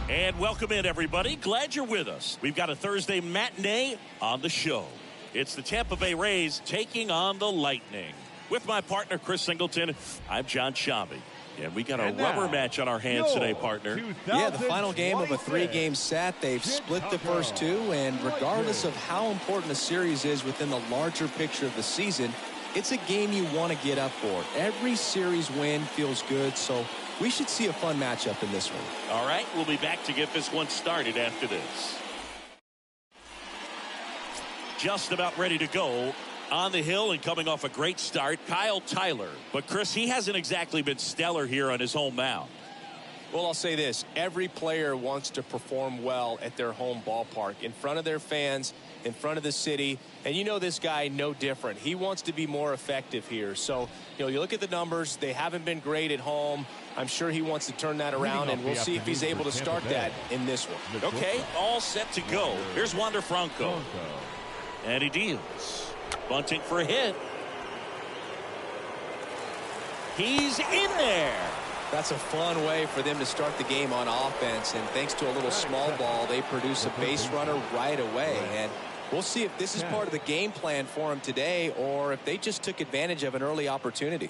And welcome in, everybody. Glad you're with us. We've got a Thursday matinee on the show. It's the Tampa Bay Rays taking on the Lightning. With my partner, Chris Singleton, I'm John Shabby. And we got a rubber match on our hands today, partner. Yeah, the final game of a 3-game set. They've split the first two, and regardless of how important a series is within the larger picture of the season, it's a game you want to get up for. Every series win feels good, so we should see a fun matchup in this one. All right, we'll be back to get this one started after this. Just about ready to go. On the hill and coming off a great start, Kyle Tyler. But, Chris, he hasn't exactly been stellar here on his home mound. Well, I'll say this. Every player wants to perform well at their home ballpark, in front of their fans, in front of the city. And you know this guy no different. He wants to be more effective here. So, you look at the numbers. They haven't been great at home. I'm sure he wants to turn that around, and we'll see if he's able to start that in this one. Okay, all set to go. Here's Wander Franco. And he deals. Bunting for a hit. He's in there. That's a fun way for them to start the game on offense, and thanks to a little small ball, they produce a base runner right away. And we'll see if this is part of the game plan for him today, or if they just took advantage of an early opportunity.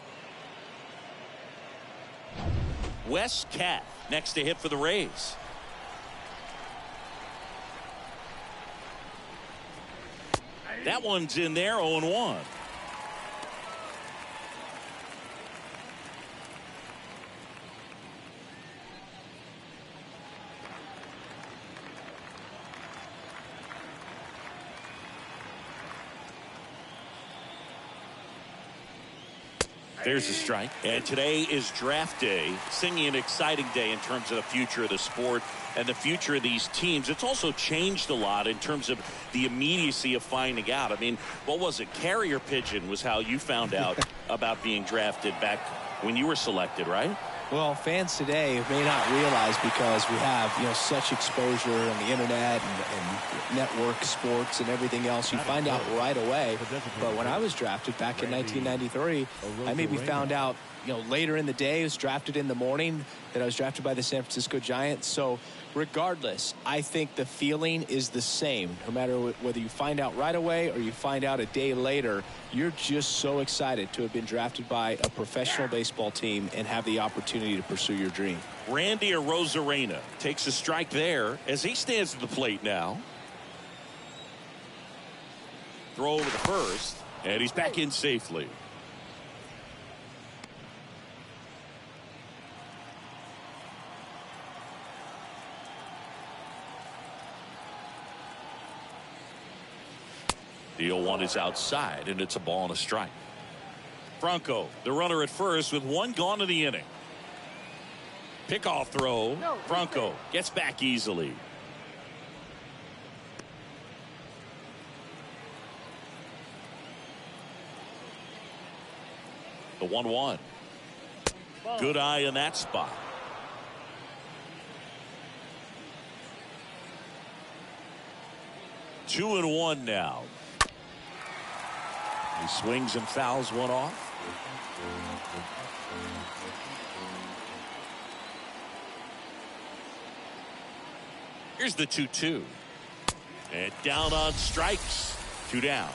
Wes Cat next to hit for the Rays. That one's in there, 0-1. There's a strike. And today is draft day. Singing an exciting day in terms of the future of the sport and the future of these teams. It's also changed a lot in terms of the immediacy of finding out. I mean, what was it? Carrier pigeon was how you found out about being drafted back when you were selected, right? Well, fans today may not realize, because we have, such exposure on the internet and network sports and everything else. You find out right away. But when I was drafted back in 1993, I maybe found out, later in the day. I was drafted in the morning that I was drafted by the San Francisco Giants. So regardless, I think the feeling is the same. No matter whether you find out right away or you find out a day later, you're just so excited to have been drafted by a professional baseball team and have the opportunity to pursue your dream. Randy Arozarena takes a strike there as he stands at the plate now. Throw over the first, and he's back in safely. The 0-1 is outside, and it's a ball and a strike. Franco, the runner at first, with one gone in the inning. Pickoff throw. Franco gets back easily. The 1-1. Good eye in that spot. Two and one now. He swings and fouls one off. Here's the 2-2. And down on strikes. 2 down.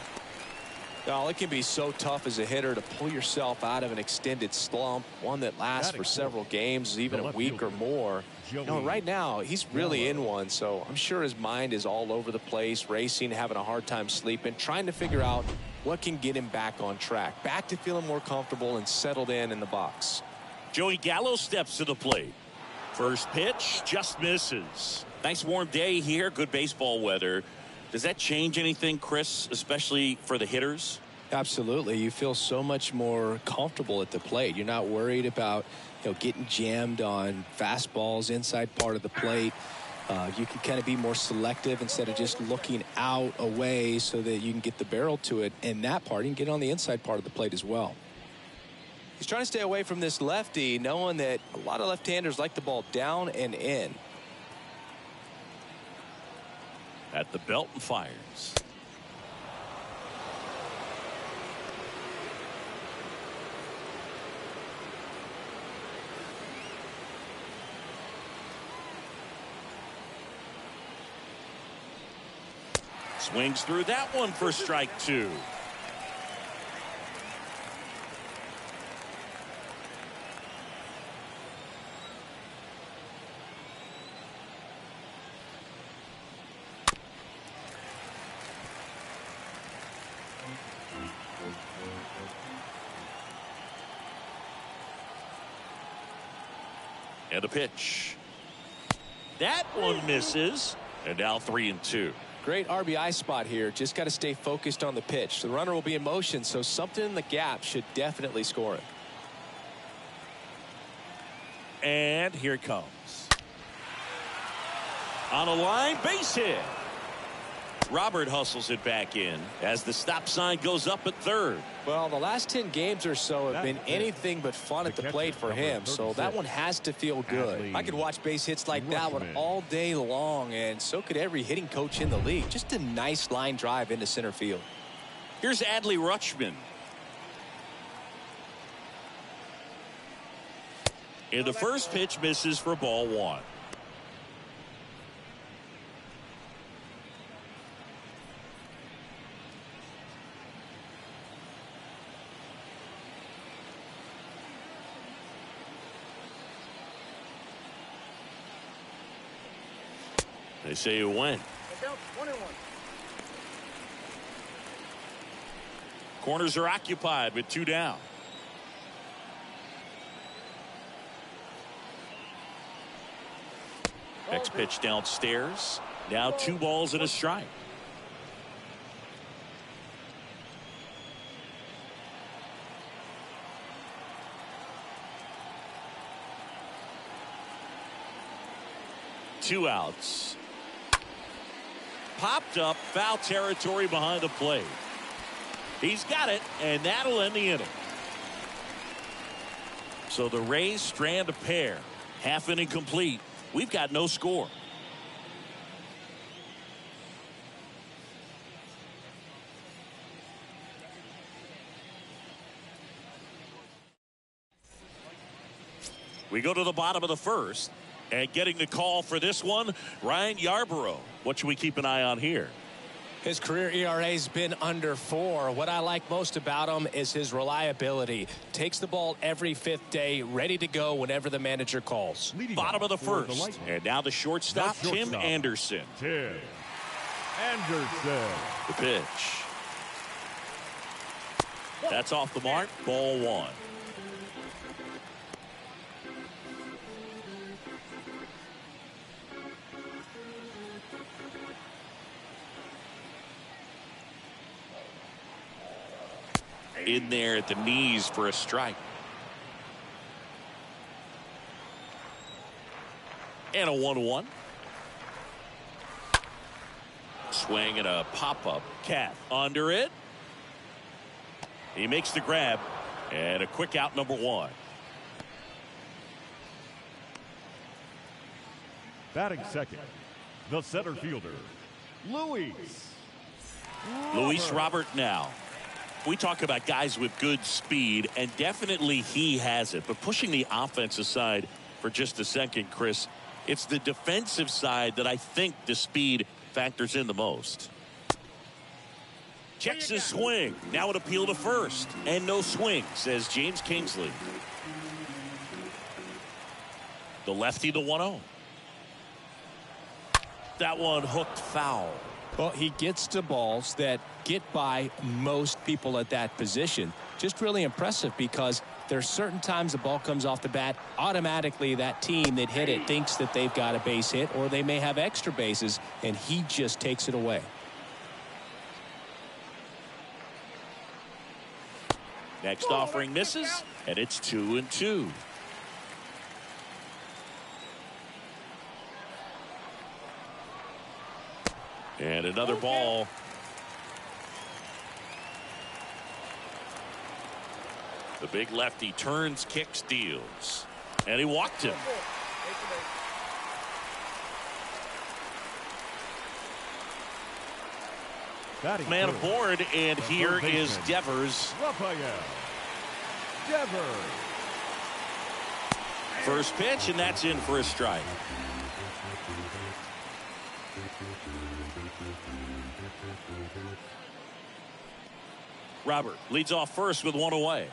Oh, it can be so tough as a hitter to pull yourself out of an extended slump, one that lasts for several games, even a week or more. Right now, he's really in one, so I'm sure his mind is all over the place, racing, having a hard time sleeping, trying to figure out what can get him back on track, back to feeling more comfortable and settled in the box. Joey Gallo steps to the plate. First pitch just misses. Nice warm day here, good baseball weather. Does that change anything, Chris, especially for the hitters? Absolutely. You feel so much more comfortable at the plate. You're not worried about getting jammed on fastballs inside part of the plate. You can kind of be more selective instead of just looking out away so that you can get the barrel to it. And that part, you can get on the inside part of the plate as well. He's trying to stay away from this lefty, knowing that a lot of left-handers like the ball down and in. At the belt and fires. Swings through that one for strike 2. And a pitch. That one misses. And now 3-2. Great RBI spot here. Just got to stay focused on the pitch. The runner will be in motion, so something in the gap should definitely score it. And here it comes. On a line, base hit. Robert hustles it back in as the stop sign goes up at third. Well, the last 10 games or so have been anything but fun at the plate for him, so that one has to feel good. I could watch base hits like that one all day long, and so could every hitting coach in the league. Just a nice line drive into center field. Here's Adley Rutschman. And the first pitch misses for ball 1. They say it went. Corners are occupied with 2 down. Next pitch downstairs. Now 2 balls and a strike. Two outs. Popped up, foul territory behind the plate. He's got it, and that'll end the inning. So the Rays strand a pair. Half inning complete. We've got no score. We go to the bottom of the first. And getting the call for this one, Ryan Yarborough. What should we keep an eye on here? His career ERA's been under 4. What I like most about him is his reliability. Takes the ball every 5th day, ready to go whenever the manager calls. Bottom of the first. And now the shortstop, Tim Anderson. Tim Anderson. The pitch. That's off the mark. Ball 1. In there at the knees for a strike. And a 1-1. Swing and a pop-up. Cat under it. He makes the grab. And a quick out, number 1. Batting second, the center fielder, Luis Robert now. We talk about guys with good speed, and definitely he has it. But pushing the offense aside for just a second, Chris, it's the defensive side that I think the speed factors in the most. Checks his swing. Now an appeal to first. And no swing, says James Kingsley. The lefty, the 1-0. That one hooked foul. Well, he gets to balls that get by most people at that position. Just really impressive because there's certain times the ball comes off the bat, automatically that team that hit it thinks that they've got a base hit or they may have extra bases, and he just takes it away. Next offering misses, and it's 2-2. And another ball. The big lefty turns, kicks, deals. And he walked him. Man aboard, and here is Devers. First pitch, and that's in for a strike. Robert leads off first with one away.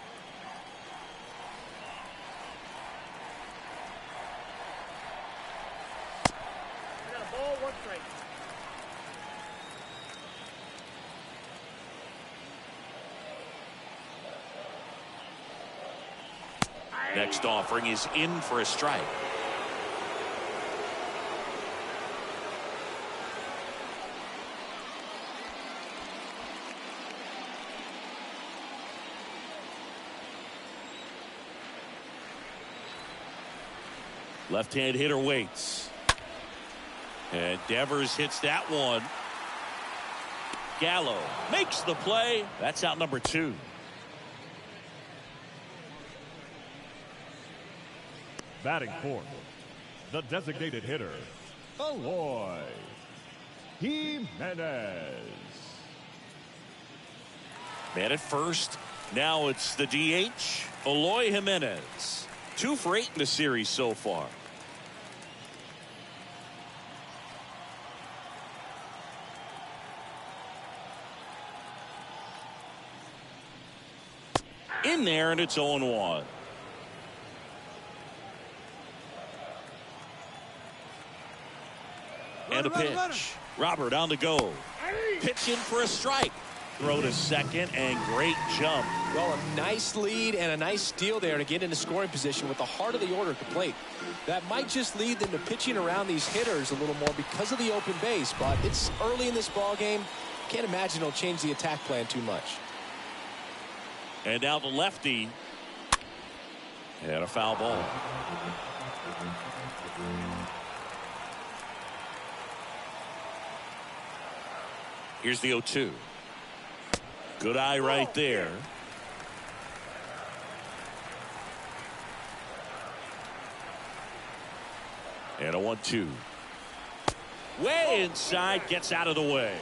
Next offering is in for a strike. Left-hand hitter waits. And Devers hits that one. Gallo makes the play. That's out number 2. Batting fourth, the designated hitter, Eloy Jimenez. Man at first. Now it's the DH, Eloy Jimenez. 2 for 8 in the series so far. In there, and it's 0-1. And a pitch. Robert on the go. Pitch in for a strike. Throw to second, and great jump. Well, a nice lead and a nice steal there to get into scoring position with the heart of the order at the plate. That might just lead them to pitching around these hitters a little more because of the open base, but it's early in this ball game. Can't imagine it'll change the attack plan too much. And now the lefty. And a foul ball. Here's the 0-2. Good eye right there. And a 1-2. Way inside, gets out of the way.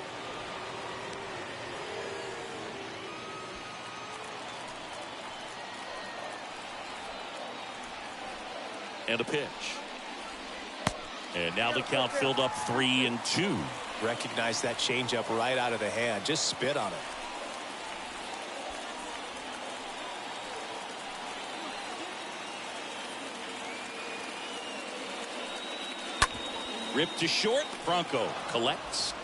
And a pitch. And now the count filled up 3-2. Recognize that changeup right out of the hand. Just spit on it. Ripped to short. Franco collects.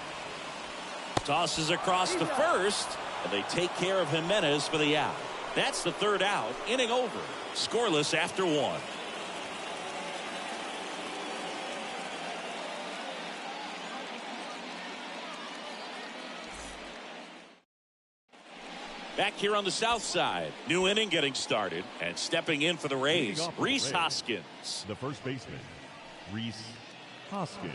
Tosses across to first. And they take care of Jimenez for the out. That's the 3rd out. Inning over. Scoreless after 1. Back here on the south side. New inning getting started. And stepping in for the Rays, Rhys Hoskins. The first baseman, Rhys Hoskins.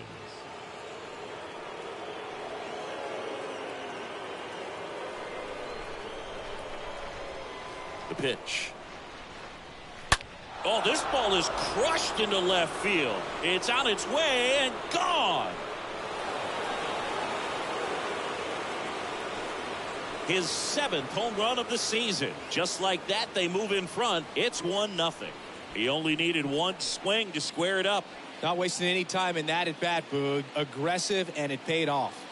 The pitch. Oh, this ball is crushed into left field. It's on its way and gone. His 7th home run of the season. Just like that, they move in front. It's 1-0. He only needed one swing to square it up. Not wasting any time in that at bat, Boog. Aggressive, and it paid off.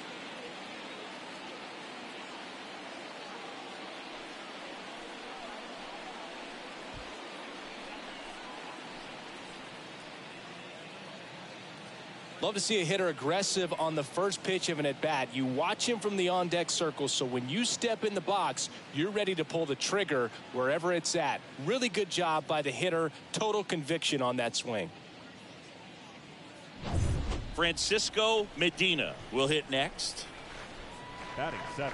Love to see a hitter aggressive on the first pitch of an at-bat. You watch him from the on-deck circle, so when you step in the box, you're ready to pull the trigger wherever it's at. Really good job by the hitter. Total conviction on that swing. Francisco Medina will hit next. Batting 7th,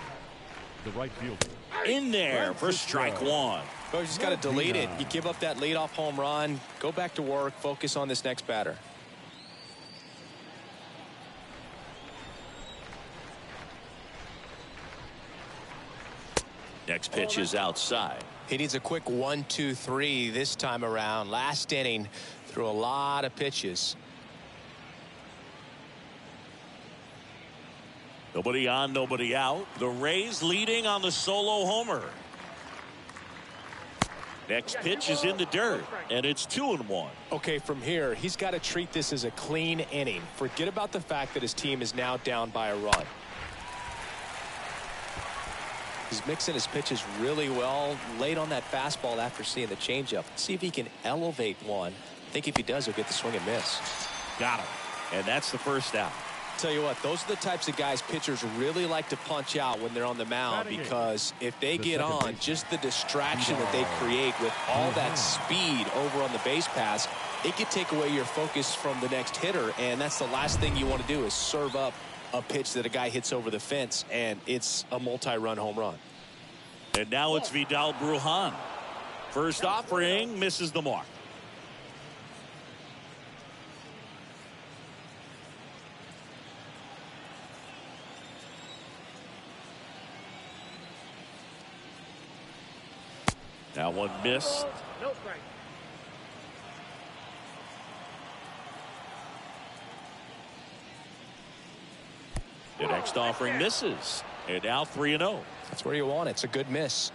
the right fielder. In there for strike 1. Oh, you just got to delete it. You give up that leadoff home run. Go back to work. Focus on this next batter. Next pitch is outside. He needs a quick 1-2-3 this time around. Last inning, threw a lot of pitches. Nobody on, nobody out. The Rays leading on the solo homer. Next pitch is in the dirt, and it's 2-1. Okay, from here, he's got to treat this as a clean inning. Forget about the fact that his team is now down by a run. He's mixing his pitches really well. Late on that fastball after seeing the changeup. See if he can elevate one. I think if he does, he'll get the swing and miss. Got him. And that's the first out. Tell you what, those are the types of guys pitchers really like to punch out when they're on the mound, because if they get on, just the distraction that they create with all that speed over on the base pass, it could take away your focus from the next hitter, and that's the last thing you want to do is serve up a pitch that a guy hits over the fence, and it's a multi-run home run. And now it's Vidal Brujan. First offering, misses the mark. Now one missed. The next offering misses. And now 3-0. That's where you want it. It's a good miss.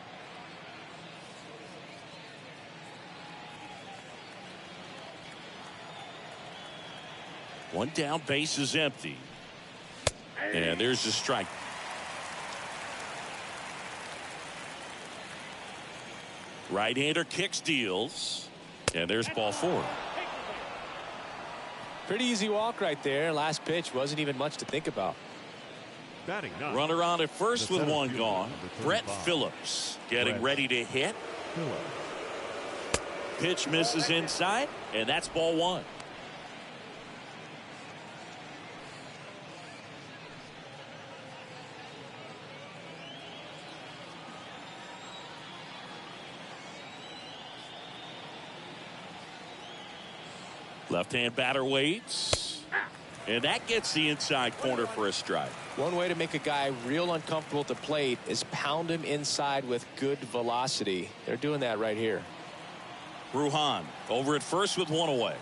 One down, base is empty. And there's the strike. Right-hander kicks, deals. And there's ball 4. Pretty easy walk right there. Last pitch wasn't even much to think about. Runner on at first with one gone. Brett Phillips getting ready to hit. Pitch misses inside, and that's ball 1. Left-hand batter waits. And that gets the inside corner for a strike. One way to make a guy real uncomfortable at the plate is pound him inside with good velocity. They're doing that right here. Brujan over at first with one away.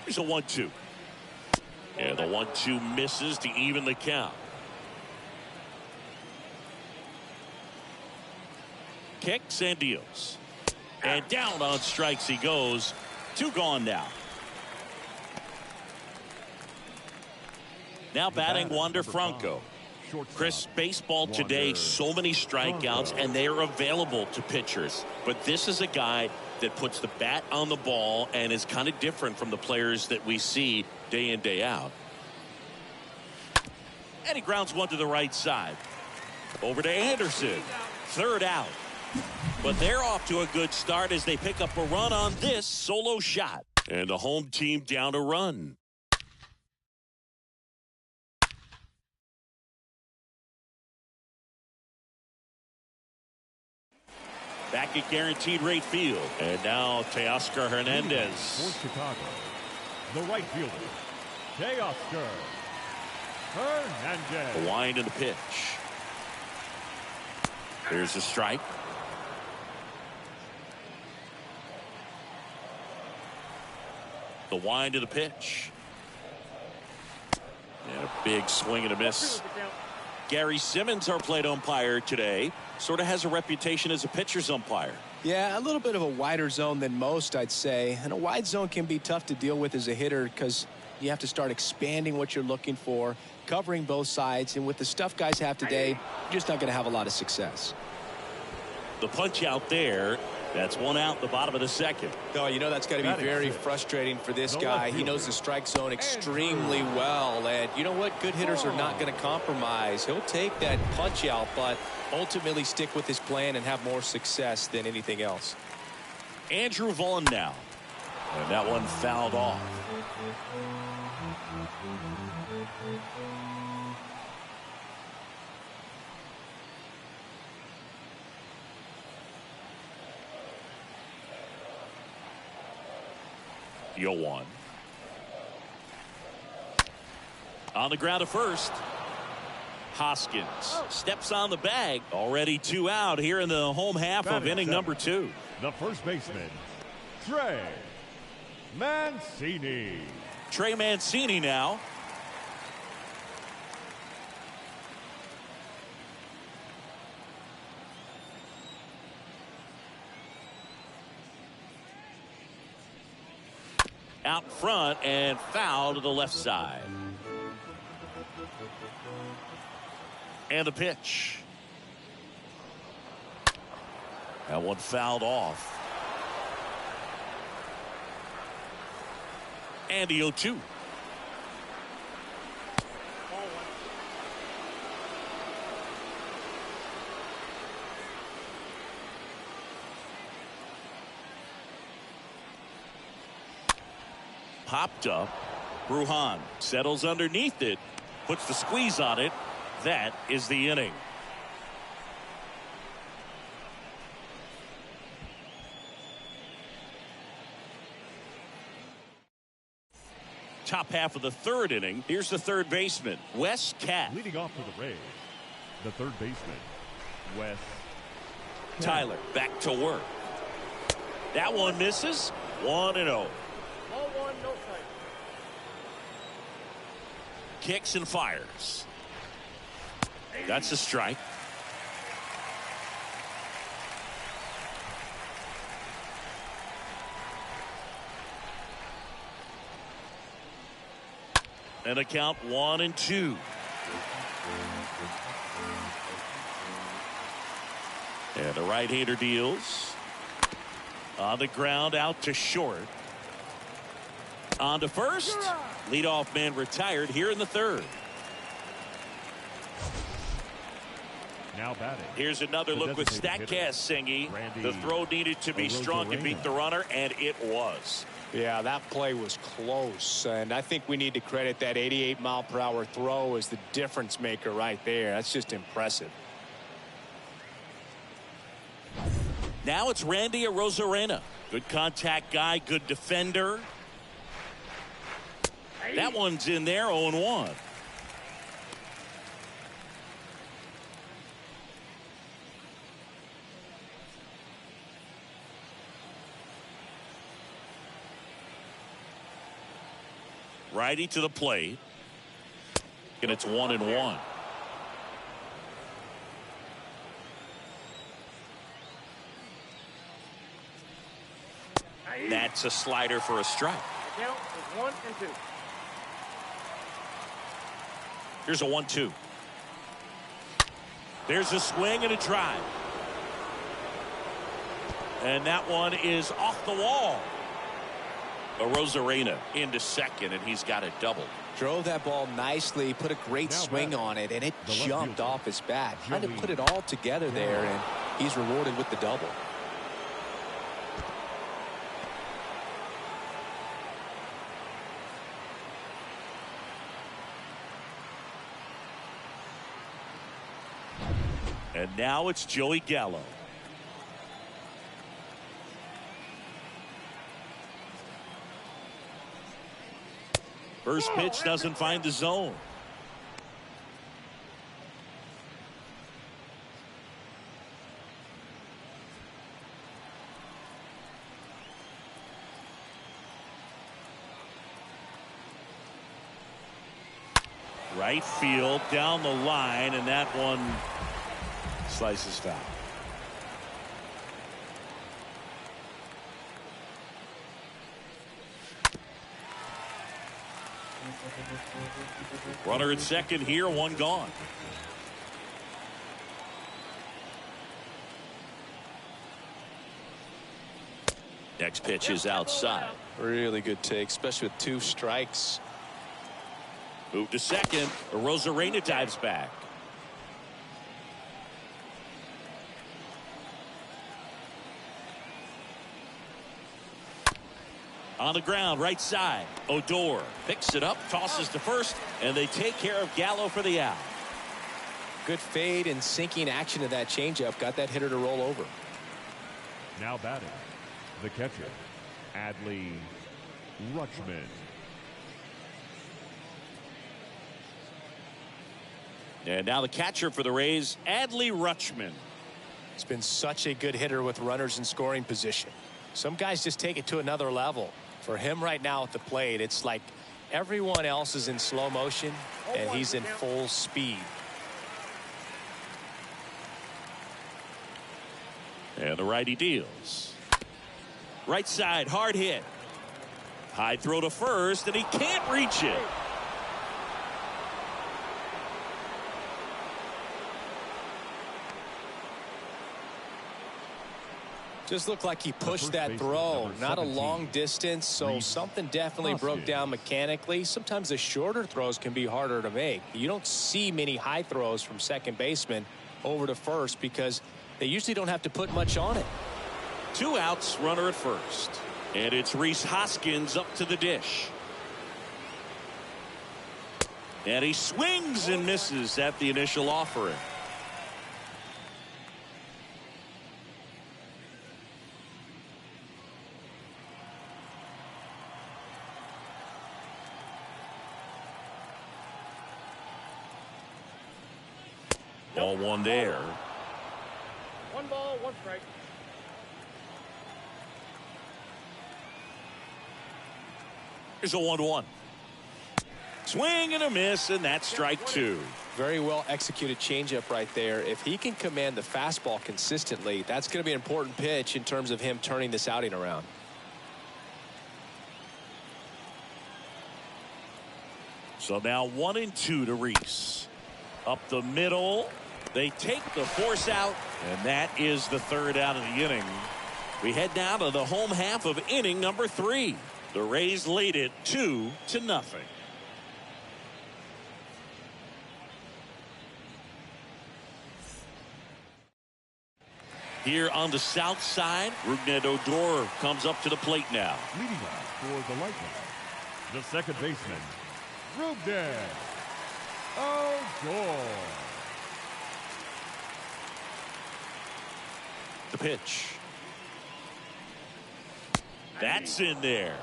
Here's a 1-2. And the 1-2 misses to even the count. Kicks and deals. And down on strikes he goes. 2 gone now. Now batting Wander Franco. Chris, baseball today, so many strikeouts, and they are available to pitchers. But this is a guy that puts the bat on the ball and is kind of different from the players that we see day in, day out. And he grounds one to the right side. Over to Anderson. Third out. But they're off to a good start as they pick up a run on this solo shot. And the home team down a run. Back at guaranteed rate field. And now Teoscar Hernandez. For Chicago, the right fielder, Teoscar Hernandez. The wind of the pitch. There's a strike. The wind of the pitch. And a big swing and a miss. Gary Simmons, our plate umpire today, sort of has a reputation as a pitcher's umpire. Yeah, a little bit of a wider zone than most, I'd say. And a wide zone can be tough to deal with as a hitter because you have to start expanding what you're looking for, covering both sides. And with the stuff guys have today, you're just not going to have a lot of success. The punch out there. That's one out, the bottom of the second. Oh, you know that's got to be very frustrating for this guy. He knows the strike zone extremely well. And you know what? Good hitters are not going to compromise. He'll take that punch out, but ultimately stick with his plan and have more success than anything else. Andrew Vaughn now. And that one fouled off. Yo one. On the ground at first. Hoskins steps on the bag. Already 2 out here in the home half of inning number 2. The first baseman, Trey Mancini. Trey Mancini now. out front and foul to the left side. And the pitch. That one fouled off. And the 0-2. Popped up. Bruhan settles underneath it. Puts the squeeze on it. That is the inning. Top half of the third inning. Here's the third baseman, Wes Cat. Leading off for the Rays, the third baseman, Wes Tyler back to work. That one misses. 1-0. Kicks and fires. That's a strike. And a count 1-2. And the right-hander deals. On the ground, out to short. On to first. Leadoff man retired here in the third. now batting. Here's another look with StatCast, Singy. The throw needed to be strong to beat the runner, and it was. Yeah, that play was close, and I think we need to credit that 88-mile-per-hour throw as the difference maker right there. That's just impressive. Now it's Randy Arozarena. Good contact guy, good defender. That one's in there, 0-1. Righty to the plate. And it's 1-1. That's a slider for a strike. Count is 1-2. Here's a 1-2. There's a swing and a drive. And that one is off the wall. Arozarena into second, and he's got it double. Drove that ball nicely, put a great swing on it, and it jumped off his bat. Trying to put it all together there, and he's rewarded with the double. And now it's Joey Gallo. First pitch doesn't find the zone. Right field down the line, and that one slices foul. Runner at second here, one gone. Next pitch is outside. Really good take, especially with 2 strikes. Move to second. Arozarena dives back. On the ground, right side. Odor picks it up, tosses to first, and they take care of Gallo for the out. Good fade and sinking action of that changeup got that hitter to roll over. Now batting, the catcher, Adley Rutschman. And now the catcher for the Rays, Adley Rutschman. He's been such a good hitter with runners in scoring position. Some guys just take it to another level. For him right now at the plate, it's like everyone else is in slow motion and he's in full speed. And the righty deals. Right side, hard hit. High throw to first, and he can't reach it. Just looked like he pushed that throw. Not a long distance, so something definitely broke down mechanically. Sometimes the shorter throws can be harder to make. You don't see many high throws from second baseman over to first because they usually don't have to put much on it. 2 outs, runner at first. And it's Rhys Hoskins up to the dish. And he swings and misses at the initial offering. Ball 1 there. 1 ball, 1 strike. Here's a 1-1. Swing and a miss, and that's strike 2. Very well executed changeup right there. If he can command the fastball consistently, that's going to be an important pitch in terms of him turning this outing around. So now 1-2 to Rhys. Up the middle. They take the force out, and that is the 3rd out of the inning. We head now to the home half of inning number 3. The Rays lead it 2-0. Here on the south side, Rougned Odor comes up to the plate now. Leading off for the Lightning, the second baseman, Rougned Odor. The pitch. That's in there.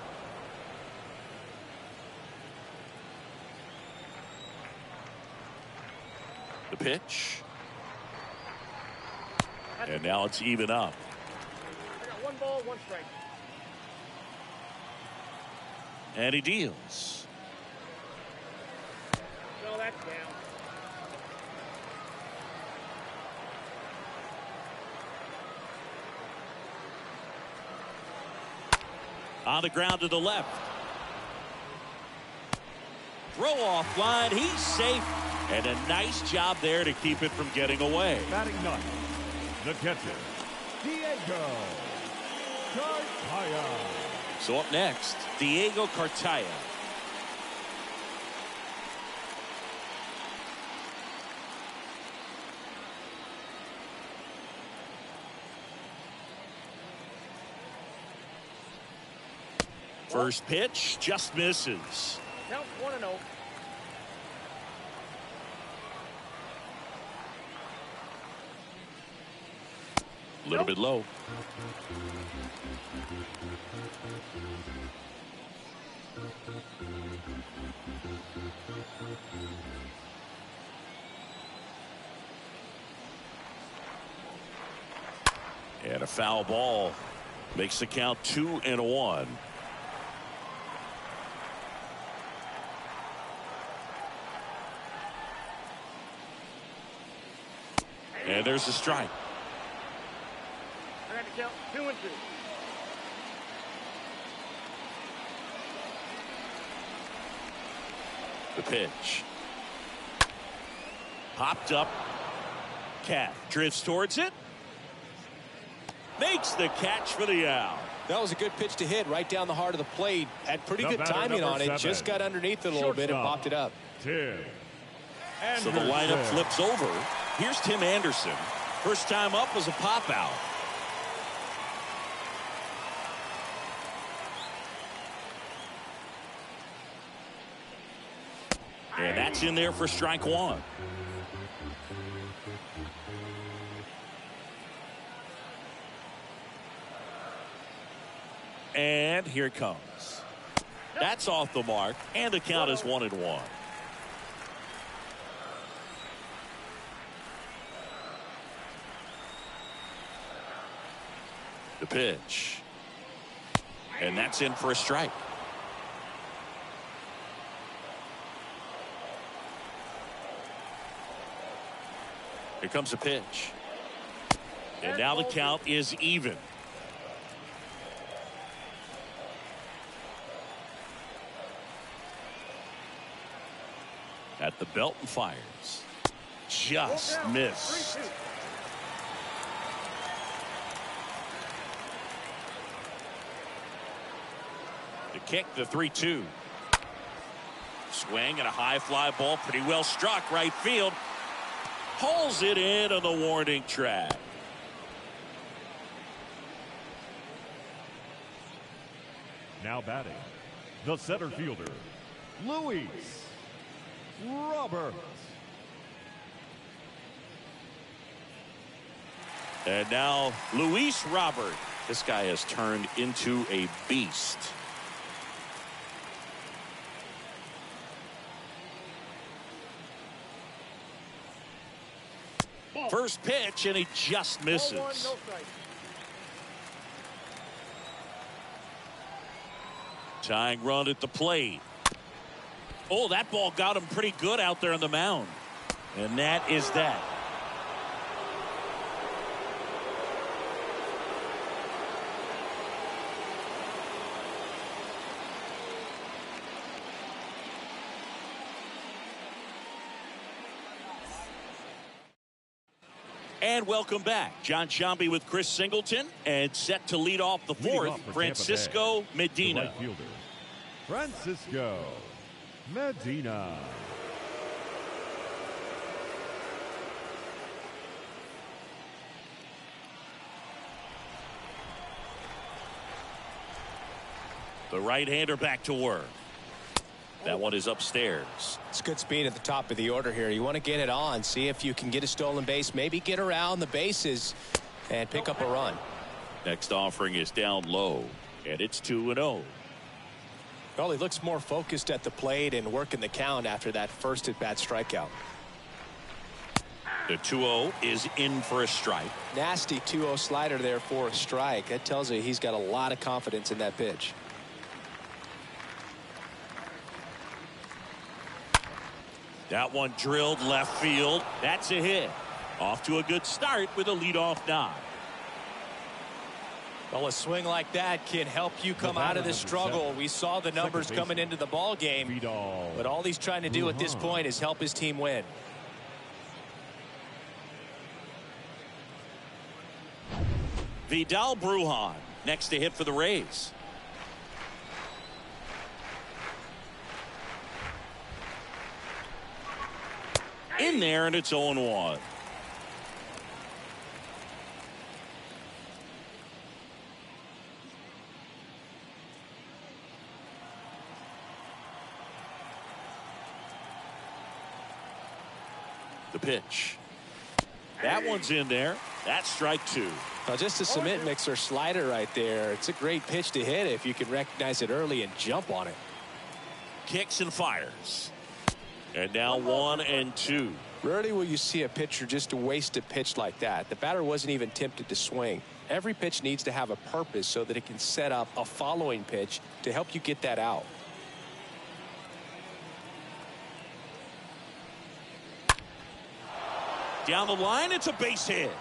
The pitch. And now it's even up. I got 1 ball, 1 strike. And he deals. No, that's down. On the ground to the left. Throw off line. He's safe. And a nice job there to keep it from getting away. Batting 9th, the catcher, Diego Cartaya. So up next, Diego Cartaya. First pitch just misses. Count 1-0. A little bit low. And a foul ball makes the count 2-1. And there's a strike. I got to count 2-2. The pitch. Popped up. Cat drifts towards it. Makes the catch for the out. That was a good pitch to hit right down the heart of the plate. Had pretty good timing on it. Just got underneath it a little bit and popped it up. Tim. So the lineup flips over. Here's Tim Anderson. First time up was a pop out. And that's in there for strike 1. And here it comes. That's off the mark, and the count is 1-1. The pitch. And that's in for a strike. Here comes the pitch. And now the count is even. The belt and fires. Just missed. The kick, the 3-2. Swing and a high fly ball, pretty well struck right field. Pulls it in on the warning track. Now batting, the center fielder, Luis Roberts. And now Luis Robert. This guy has turned into a beast. First pitch, and he just misses. Ball one, no strike. Tying run at the plate. Oh, that ball got him pretty good out there on the mound. And that is that. And welcome back. John Sciambi with Chris Singleton, and set to lead off the fourth, Francisco Medina. The right fielder, Francisco Medina. The right-hander back to work. That one is upstairs. It's good speed at the top of the order here. You want to get it on, see if you can get a stolen base, maybe get around the bases and pick up a run. Next offering is down low, and it's 2-0. Well, he looks more focused at the plate and working the count after that first at-bat strikeout. The 2-0 is in for a strike. Nasty 2-0 slider there for a strike. That tells you he's got a lot of confidence in that pitch. That one drilled left field. That's a hit. Off to a good start with a leadoff knock. Well, a swing like that can help you come out of this struggle. We saw the numbers coming into the ball game, but all he's trying to do at this point is help his team win. Vidal Brujan next to hit for the Rays. In there, and it's 0-1. The pitch. That one's in there. That's strike two. Now, just a cement mixer slider right there. It's a great pitch to hit if you can recognize it early and jump on it. Kicks and fires. And now 1-2. Rarely will you see a pitcher just waste a pitch like that. The batter wasn't even tempted to swing. Every pitch needs to have a purpose so that it can set up a following pitch to help you get that out. Down the line, it's a base hit.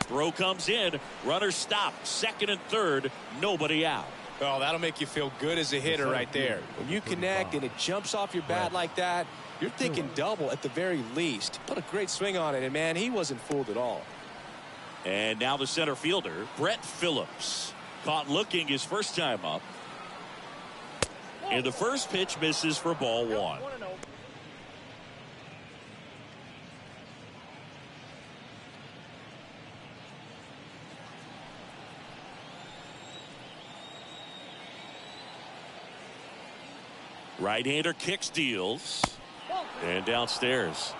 Throw comes in. Runner stopped. Second and third. Nobody out. Well, that'll make you feel good as a hitter right there. When you connect and it jumps off your bat like that, you're thinking double at the very least. Put a great swing on it, and, man, he wasn't fooled at all. And now the center fielder, Brett Phillips. Caught looking his first time up. And the first pitch misses for ball one. 1-0. Right-hander kicks, deals, and downstairs.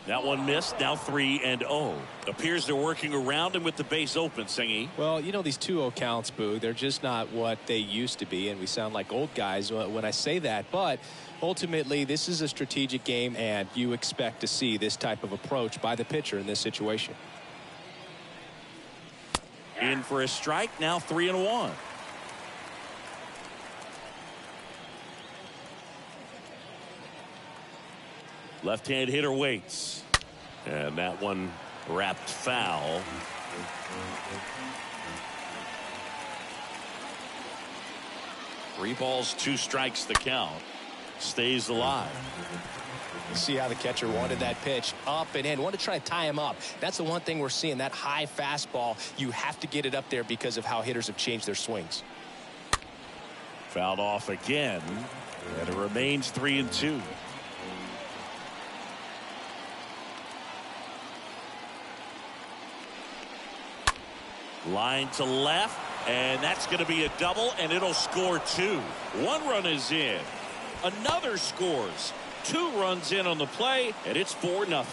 That one missed. Now 3-0. Appears they're working around him with the base open, Singy. Well, you know, these 2-0 counts, Boo, they're just not what they used to be, and we sound like old guys when I say that. But ultimately, this is a strategic game, and you expect to see this type of approach by the pitcher in this situation. In for a strike. Now 3-1. Left-hand hitter waits. And that one wrapped foul. Three balls, 2 strikes the count. Stays alive. You see how the catcher wanted that pitch up and in. Wanted to try to tie him up. That's the one thing we're seeing. That high fastball, you have to get it up there because of how hitters have changed their swings. Fouled off again. And it remains 3-2. Line to left. And that's going to be a double, and it'll score 2. 1 run is in. Another scores. 2 runs in on the play, and it's 4-0.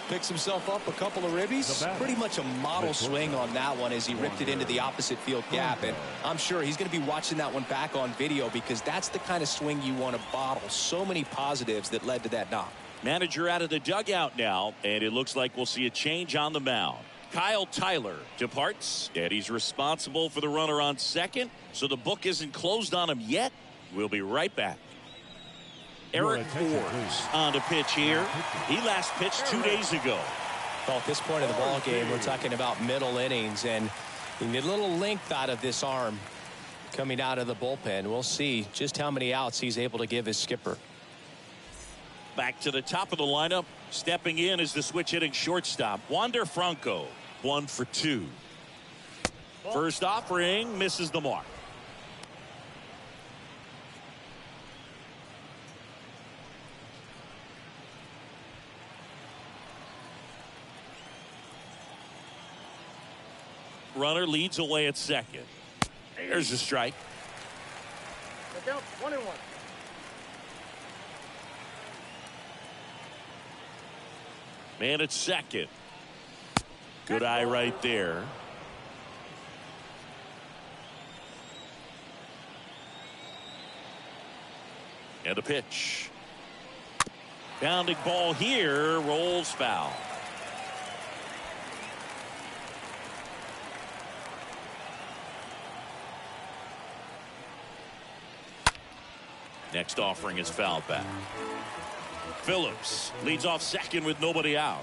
Picks himself up a couple of ribbies. Pretty much a model swing on that one as he ripped it into the opposite field gap. And I'm sure he's going to be watching that one back on video because that's the kind of swing you want to bottle. So many positives that led to that knock. Manager out of the dugout now, and it looks like we'll see a change on the mound. Kyle Tyler departs, and he's responsible for the runner on second, so the book isn't closed on him yet. We'll be right back. Eric Forbes on the pitch here. He last pitched 2 days ago. Well, at this point of the ball game, we're talking about middle innings, and you need a little length out of this arm coming out of the bullpen. We'll see just how many outs he's able to give his skipper. Back to the top of the lineup. Stepping in is the switch hitting shortstop, Wander Franco. 1 for 2. First offering misses the mark. Runner leads away at second. There's a strike. Down 1-1. Man at second. Good eye right there. And a pitch. Bounding ball here, rolls foul. Next offering is fouled back. Phillips leads off second with nobody out.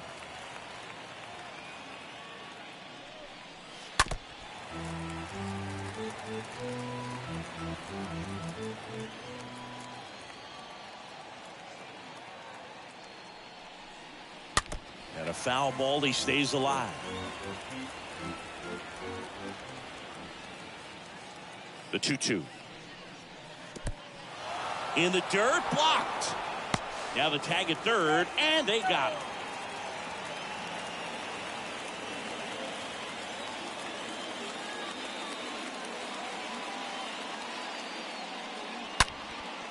And a foul ball, he stays alive. The 2-2. In the dirt, blocked. Now the tag at third, and they got him.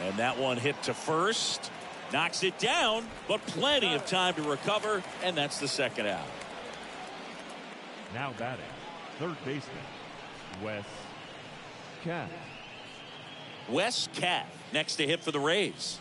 And that one hit to first. Knocks it down, but plenty of time to recover, and that's the second out. Now batting, third baseman, Wes Cat. Wes Cat next to hit for the Rays.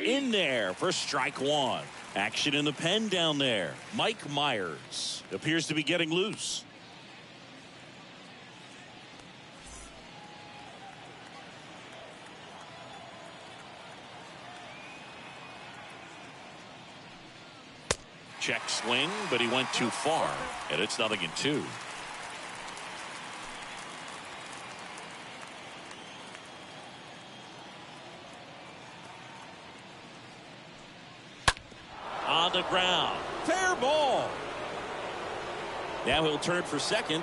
In there for strike 1. Action in the pen down there. Mike Myers appears to be getting loose. Check swing, but he went too far, and it's 0-2. On the ground. Fair ball. Now he'll turn for second.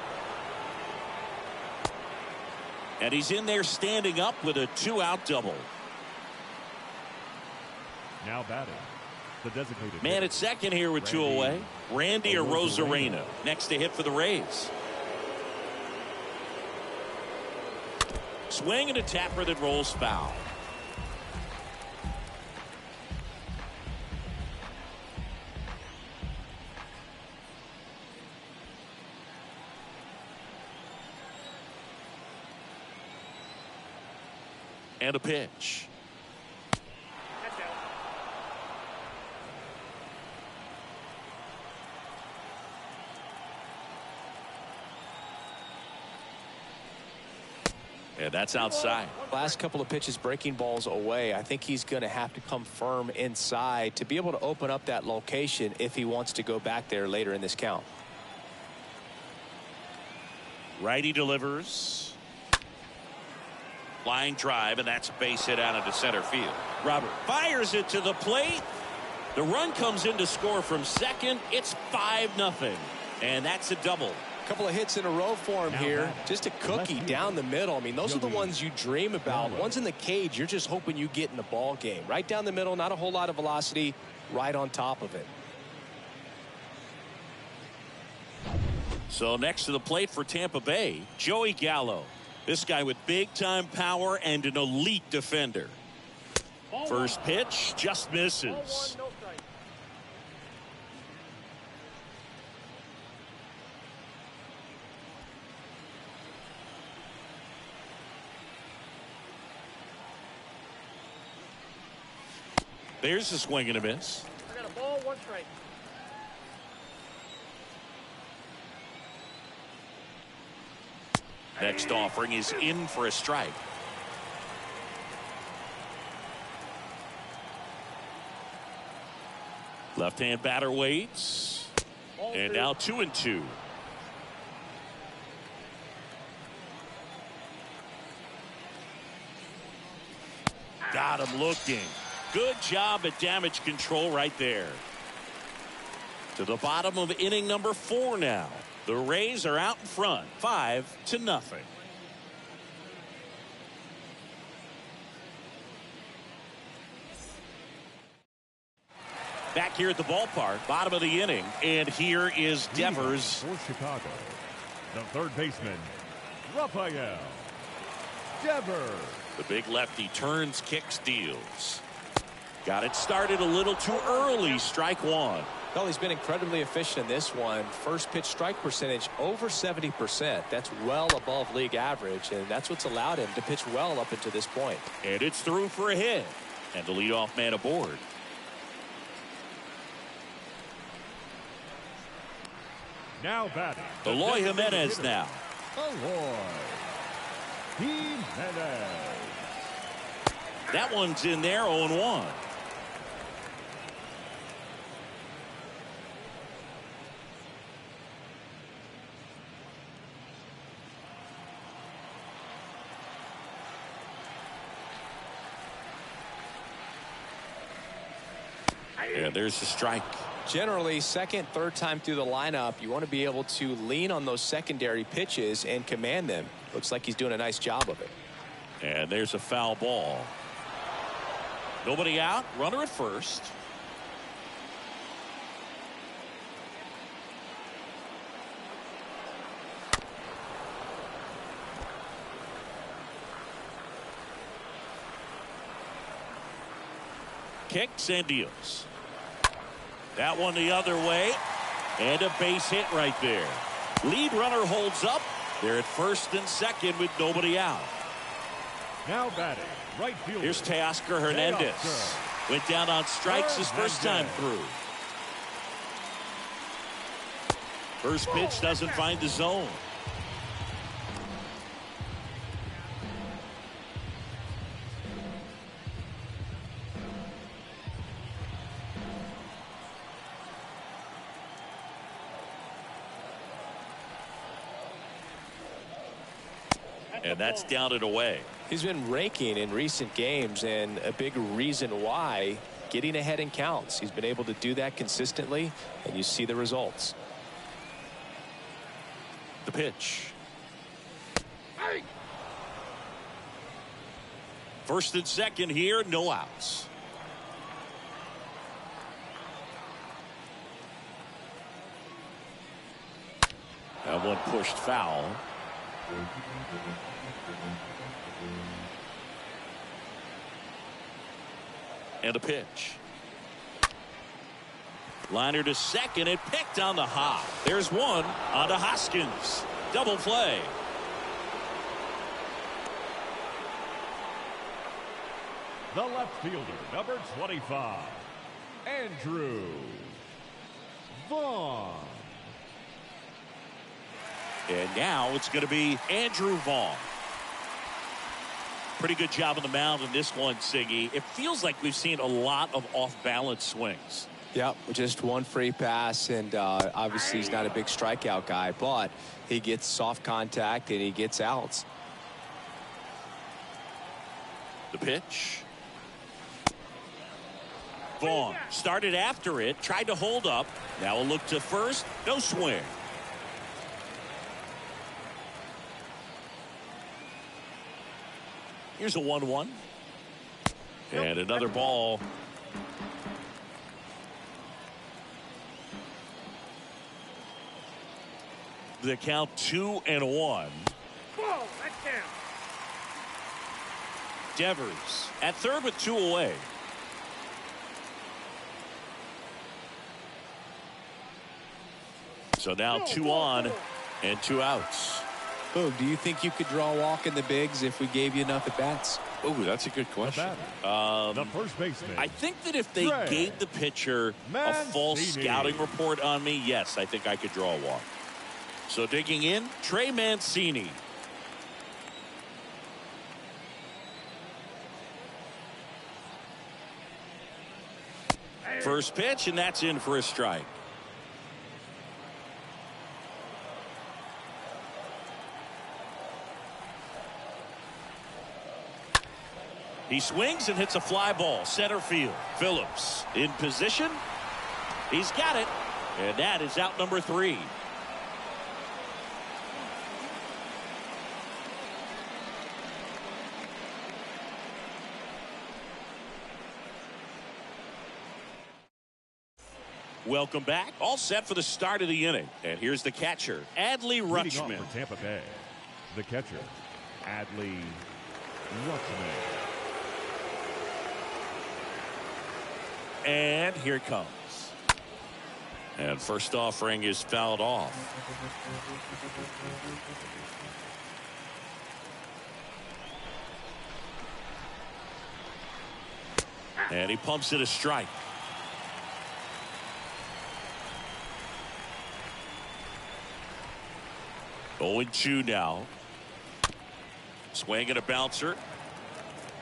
And he's in there standing up with a 2-out double. Now batting, the designated man at second here with 2 away. Randy Arozarena next to hit for the Rays. Swing and a tapper that rolls foul. And a pitch. And that's outside. Last couple of pitches breaking balls away. I think he's going to have to come firm inside to be able to open up that location if he wants to go back there later in this count. Righty delivers. Line drive, and that's a base hit out into center field. Robert fires it to the plate. The run comes in to score from second. It's 5-0, and that's a double. Couple of hits in a row for him here. Just a cookie down the middle. I mean, those are the ones you dream about. Ones in the cage, you're just hoping you get in the ball game. Right down the middle, not a whole lot of velocity, right on top of it. So next to the plate for Tampa Bay, Joey Gallo. This guy with big-time power and an elite defender. First pitch just misses. There's a swing and a miss. I got a ball, 1 strike. Next offering is in for a strike. Left-hand batter waits. And now 2-2. Got him looking. Good job at damage control right there. To the bottom of inning number 4 now. The Rays are out in front, 5-0. Back here at the ballpark, bottom of the inning, and here is Devers. For Chicago, the third baseman, Rafael Devers. The big lefty turns, kicks, deals. Got it started a little too early. Strike 1. Well, he's been incredibly efficient in this one. First pitch strike percentage over 70%. That's well above league average, and that's what's allowed him to pitch well up until this point. And it's through for a hit. And the leadoff man aboard. Now batting, Eloy Jimenez now. Eloy Jimenez. That one's in there, 0-1. Yeah, there's the strike. Generally, second, third time through the lineup, you want to be able to lean on those secondary pitches and command them. Looks like he's doing a nice job of it. And there's a foul ball. Nobody out. Runner at first. Kicks and deals. That one the other way. And a base hit right there. Lead runner holds up. They're at first and second with nobody out. Now batting, right fielder. Here's Teoscar Hernandez. Went down on strikes his first time through. First pitch doesn't find the zone. And that's down and away. He's been raking in recent games, and a big reason why, getting ahead in counts. He's been able to do that consistently, and you see the results. The pitch. First and second here, no outs. That one pushed foul. And a pitch. Liner to second and picked on the hop. There's one on to Hoskins. Double play. The left fielder, number 25, Andrew Vaughn. And now it's going to be Andrew Vaughn. Pretty good job on the mound in this one, Siggy. It feels like we've seen a lot of off-balance swings. Yep, just one free pass, and obviously he's not a big strikeout guy, but he gets soft contact and he gets outs. The pitch. Vaughn started after it, tried to hold up. Now a look to first, no swing. Here's a 1-1. And another ball. The count 2-1. Ball, that's down. Devers at third with 2 away. So now 2 on and 2 outs. Boog, do you think you could draw a walk in the bigs if we gave you enough at bats? Oh, that's a good question. The first baseman. I think that if they gave the pitcher a false scouting report on me, yes, I think I could draw a walk. So digging in, Trey Mancini. First pitch, and that's in for a strike. He swings and hits a fly ball center field. Phillips in position. He's got it, and that is out number 3. Welcome back. All set for the start of the inning. And here's the catcher, Adley Rutschman. For Tampa Bay, the catcher, Adley Rutschman. And here it comes. And first offering is fouled off. And he pumps it a strike. Oh, 2 now. Swing and a bouncer.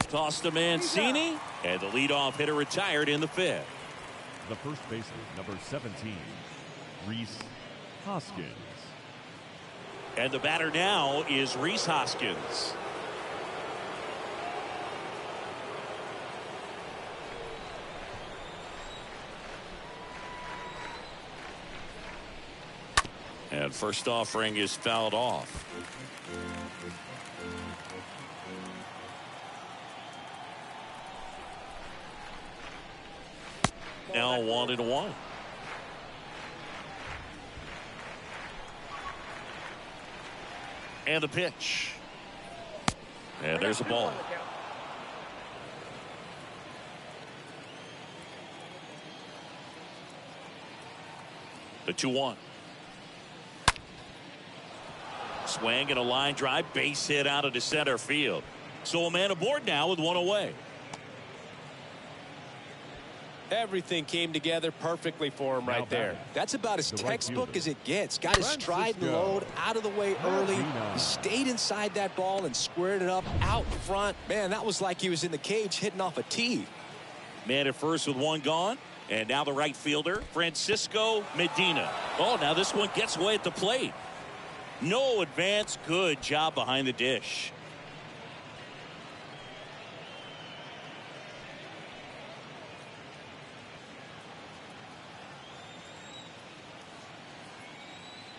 Toss to Mancini. And the leadoff hitter retired in the 5th. The first baseman, number 17, Rhys Hoskins. And the batter now is Rhys Hoskins. And first offering is fouled off. Now 1-1. And the pitch. And there's a ball. The 2-1. Swing and a line drive, base hit out of the center field. So a man aboard now with 1 away. Everything came together perfectly for him right there. That's about as textbook as it gets. Got his stride and load out of the way early. He stayed inside that ball and squared it up out front. Man, that was like he was in the cage hitting off a tee. Man at first with 1 gone. And now the right fielder, Francisco Medina. Oh, now this one gets away at the plate. No advance. Good job behind the dish.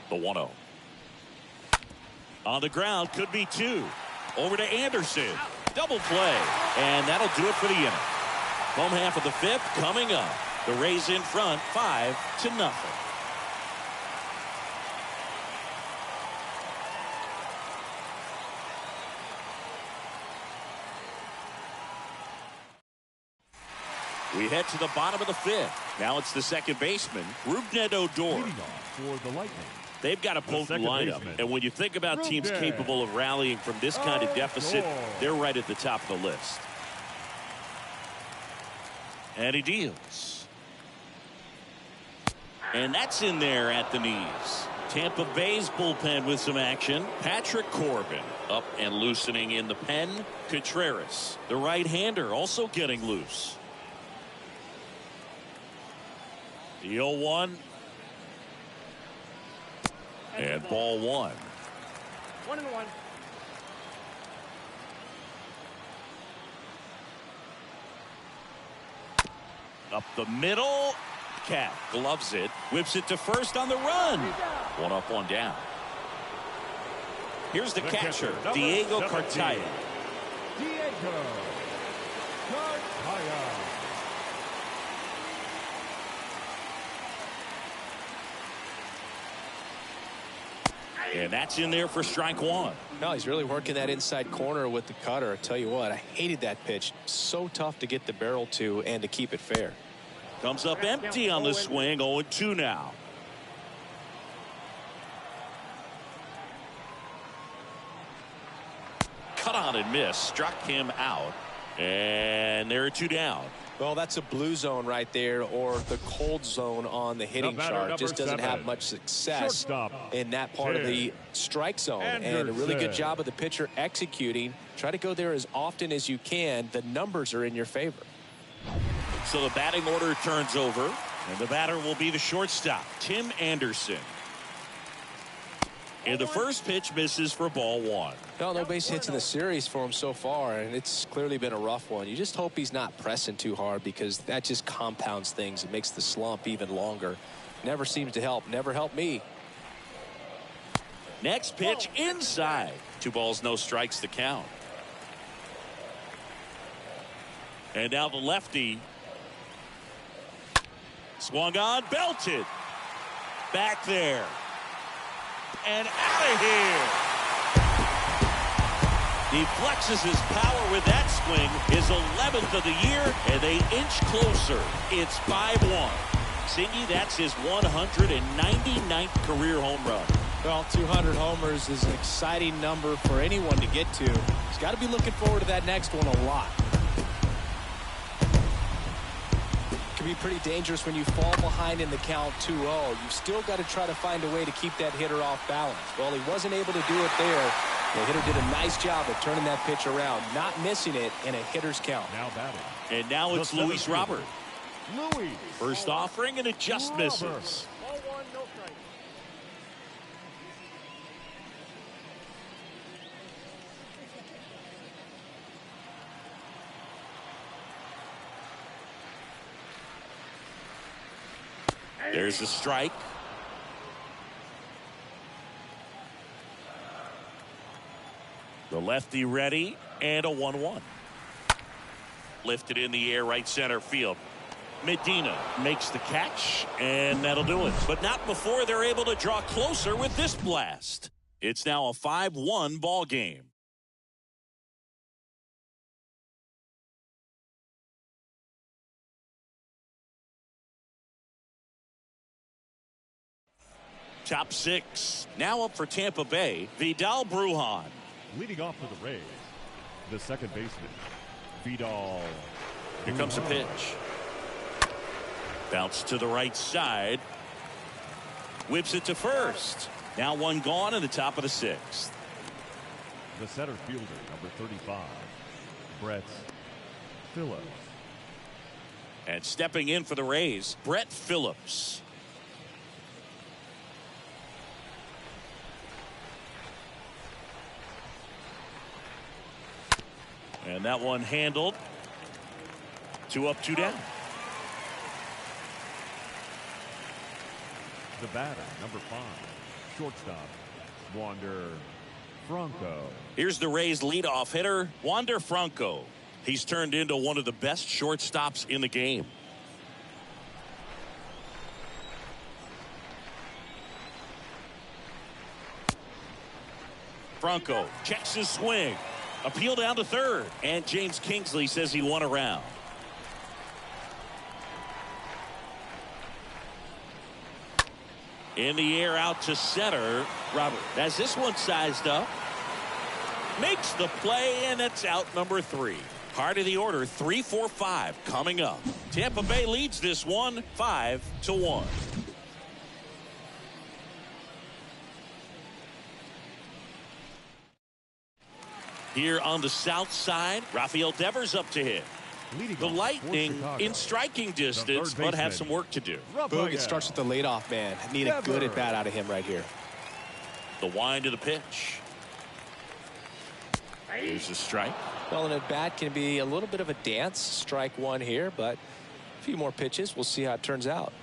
The 1-0. On the ground, could be 2. Over to Anderson. Double play. And that'll do it for the inning. Home half of the 5th coming up. The Rays in front, 5-0. We head to the bottom of the 5th. Now it's the second baseman, Rougned Odor. Leading off for the Lightning. They've got a potent lineup. And when you think about teams capable of rallying from this kind of deficit, they're right at the top of the list. And he deals. And that's in there at the knees. Tampa Bay's bullpen with some action. Patrick Corbin up and loosening in the pen. Contreras, the right-hander, also getting loose. The 0-1. And ball one. 1-1. Up the middle. Cat gloves it. Whips it to first on the run. One up, one down. Here's the catcher, Diego Cartaya. Diego Cartaya. And that's in there for strike one. No, he's really working that inside corner with the cutter. I tell you what, I hated that pitch. So tough to get the barrel to and to keep it fair. Comes up empty on the swing. 0-2 now. Cut on and miss. Struck him out. And there are two down. Well, that's a blue zone right there, or the cold zone on the hitting chart. Just doesn't have much success in that part of the strike zone. And a really good job of the pitcher executing. Try to go there as often as you can. The numbers are in your favor. So the batting order turns over, and the batter will be the shortstop, Tim Anderson. And the first pitch misses for ball one. No base hits in the series for him so far, and it's clearly been a rough one. You just hope he's not pressing too hard, because that just compounds things. It makes the slump even longer. Never seems to help. Never helped me. Next pitch inside. 2 balls, no strikes to count. And now the lefty. Swung on, belted. Back there. And out of here. He flexes his power with that swing, his 11th of the year, and they inch closer. It's 5-1. Singy, that's his 199th career home run. Well, 200 homers is an exciting number for anyone to get to. He's got to be looking forward to that next one a lot. Be pretty dangerous when you fall behind in the count 2-0. You've still got to try to find a way to keep that hitter off balance. Well, he wasn't able to do it there. The hitter did a nice job of turning that pitch around, not missing it in a hitter's count. Now batting. And now it's Luis Robert. Luis. First offering, and it just misses. 0-1, no strike. There's a strike. The lefty ready, and a 1-1. Lifted in the air, right center field. Medina makes the catch, and that'll do it. But not before they're able to draw closer with this blast. It's now a 5-1 ball game. Top 6 now up for Tampa Bay. Vidal Brujan. Leading off for the Rays, the second baseman, Vidal. Here comes a pitch. Bounce to the right side. Whips it to first. Now one gone in the top of the 6th. The center fielder, number 35, Brett Phillips. And stepping in for the Rays, Brett Phillips. And that one handled. 2 up, 2 down. The batter, number 5, shortstop, Wander Franco. Here's the Rays leadoff hitter, Wander Franco. He's turned into one of the best shortstops in the game. Franco checks his swing. Appeal down to third, and James Kingsley says he won a round. In the air out to center. Robert has this one sized up. Makes the play, and it's out number 3. Part of the order, 3, 4, 5 coming up. Tampa Bay leads this one 5-1. Here on the south side, Rafael Devers up to hit. The Lightning in striking distance, but have some work to do. Boog, it starts with the leadoff man. Need a good at-bat out of him right here. The wind to the pitch. Here's a strike. Well, an at-bat can be a little bit of a dance. Strike one here, but a few more pitches. We'll see how it turns out.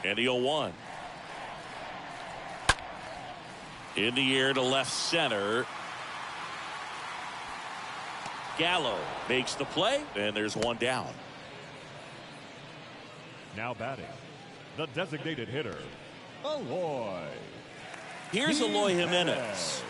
And the 0-1. In the air to left center. Gallo makes the play, and there's one down. Now batting, the designated hitter, Eloy. Here's Eloy Jimenez.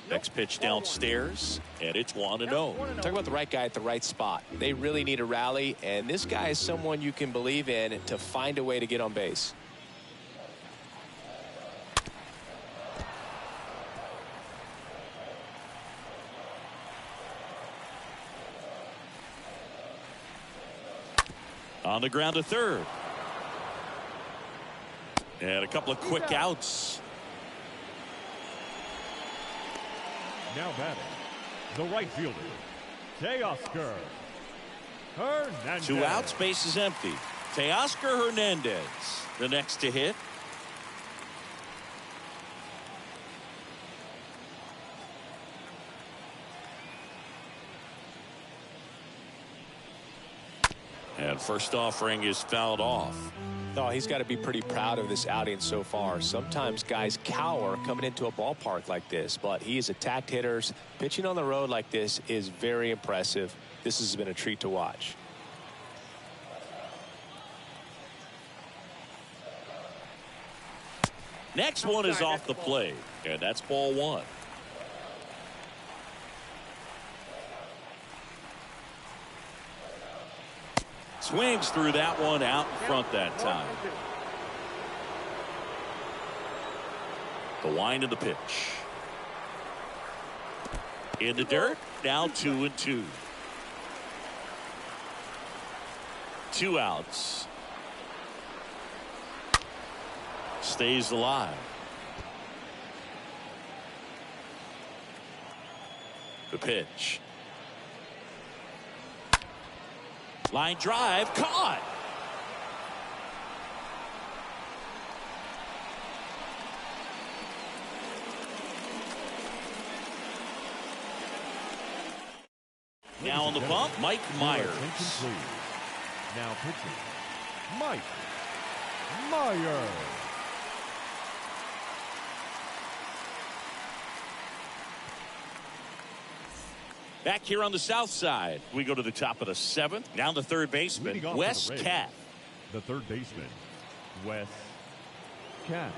Next pitch downstairs, and it's 1-0. Talk about the right guy at the right spot. They really need a rally, and this guy is someone you can believe in to find a way to get on base. On the ground to third. And a couple of quick outs. Now batting, the right fielder, Teoscar Hernandez. 2 outs, base is empty. Teoscar Hernandez, the next to hit. And first offering is fouled off. Oh, he's got to be pretty proud of this outing so far. Sometimes guys cower coming into a ballpark like this, but he has attacked hitters. Pitching on the road like this is very impressive. This has been a treat to watch. Next one is off the plate, and that's ball 1. Swings through that one out in front that time. The wind of the pitch. In the dirt, now 2-2. 2 outs. Stays alive. The pitch. Line drive, caught. Now on the bump, Mike Myers. Now pitching, Mike Myers. Back here on the south side, we go to the top of the 7th. Now the third baseman, Wes Cat. The third baseman, Wes Cat.